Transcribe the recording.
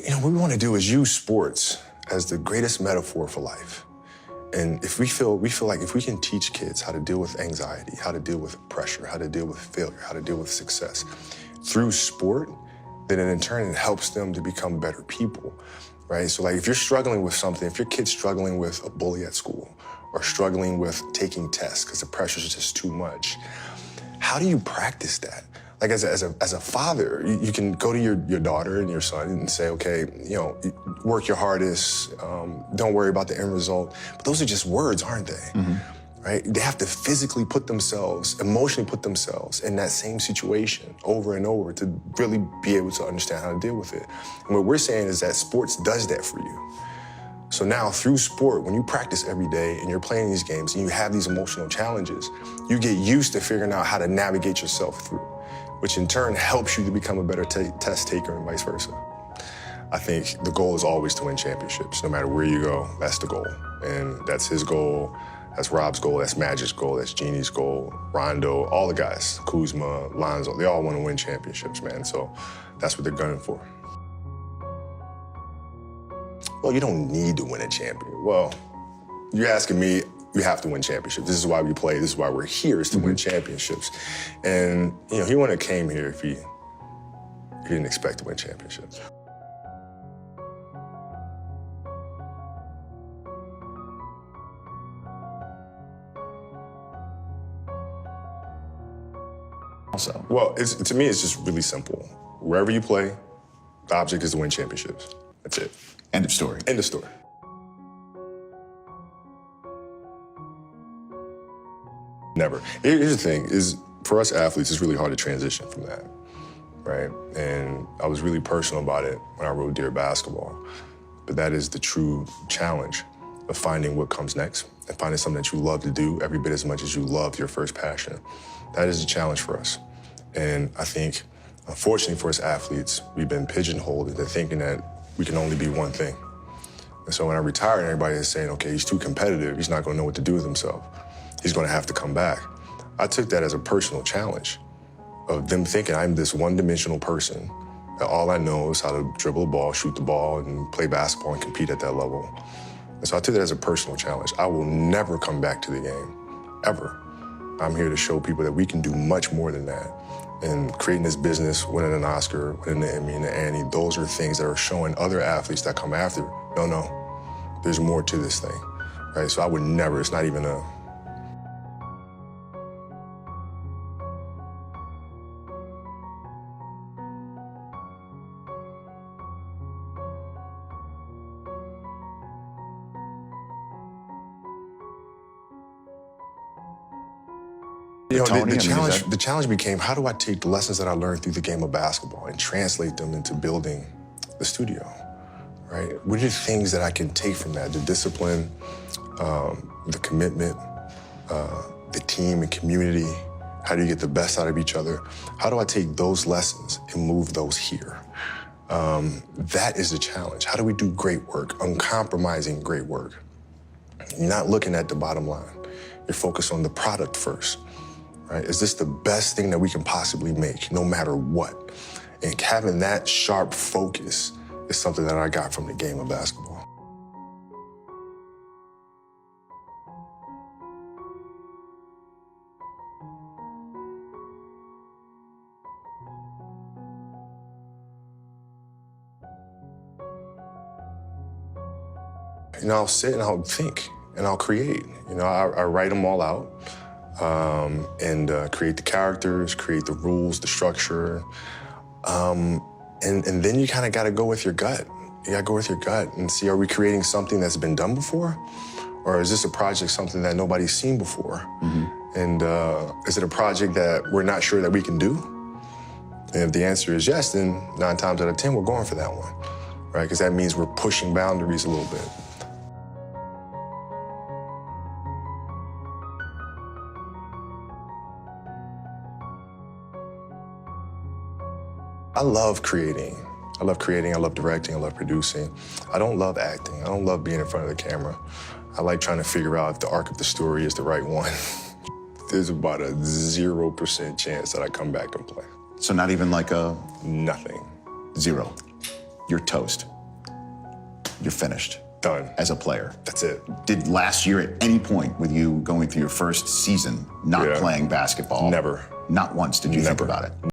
What we want to do is use sports as the greatest metaphor for life. And if we feel like if we can teach kids how to deal with anxiety, how to deal with pressure, how to deal with failure, how to deal with success through sport, then in turn it helps them to become better people, right? So like if you're struggling with something, if your kid's struggling with a bully at school or struggling with taking tests because the pressure is just too much, how do you practice that? Like as a father, you can go to your daughter and your son and say, okay, work your hardest, don't worry about the end result. But those are just words, aren't they? Mm-hmm. Right? They have to physically emotionally put themselves in that same situation over and over to really be able to understand how to deal with it. And what we're saying is that sports does that for you. So now through sport, when you practice every day and you're playing these games and you have these emotional challenges, you get used to figuring out how to navigate yourself through, which in turn helps you to become a better test taker and vice versa. I think the goal is always to win championships. No matter where you go, that's the goal. And that's his goal, that's Rob's goal, that's Magic's goal, that's Jeannie's goal, Rondo, all the guys, Kuzma, Lonzo, they all want to win championships, man. So that's what they're gunning for. Well, you don't need to win a champion. Well, you're asking me, you have to win championships. This is why we play, this is why we're here, is to win championships. And, he wouldn't have came here if he didn't expect to win championships. Also, well, to me, it's just really simple. Wherever you play, the object is to win championships. That's it. End of story. End of story. Never. Here's the thing, is for us athletes, it's really hard to transition from that, right? And I was really personal about it when I wrote Dear Basketball. But that is the true challenge of finding what comes next and finding something that you love to do every bit as much as you love your first passion. That is a challenge for us. And I think, unfortunately for us athletes, we've been pigeonholed into thinking that we can only be one thing. And so when I retired, everybody is saying, okay, he's too competitive, he's not gonna know what to do with himself. He's gonna have to come back. I took that as a personal challenge of them thinking I'm this one-dimensional person, that all I know is how to dribble a ball, shoot the ball, and play basketball and compete at that level. And so I took that as a personal challenge. I will never come back to the game, ever. I'm here to show people that we can do much more than that. And creating this business, winning an Oscar, winning the Emmy and the Annie, those are things that are showing other athletes that come after, no, there's more to this thing, right? So I would never, it's not even a, the challenge became, how do I take the lessons that I learned through the game of basketball and translate them into building the studio, right? What are the things that I can take from that? The discipline, the commitment, the team and community. How do you get the best out of each other? How do I take those lessons and move those here? That is the challenge. How do we do great work, uncompromising great work? You're not looking at the bottom line. You're focused on the product first. Right? Is this the best thing that we can possibly make, no matter what? And having that sharp focus is something that I got from the game of basketball. I'll sit and I'll think and I'll create. I write them all out. And create the characters, create the rules, the structure. And then you kind of got to go with your gut. You got to go with your gut and see, are we creating something that's been done before? Or is this a project something that nobody's seen before? Mm-hmm. And is it a project that we're not sure that we can do? And if the answer is yes, then 9 times out of 10, we're going for that one, right? Because that means we're pushing boundaries a little bit. I love creating. I love directing, I love producing. I don't love acting. I don't love being in front of the camera. I like trying to figure out if the arc of the story is the right one. There's about a 0% chance that I come back and play. So not even like a... Nothing. 0? you're toast. You're finished. Done. As a player. That's it. Did last year at any point with you going through your first season not playing basketball? Never. Not once did you think Never. about it?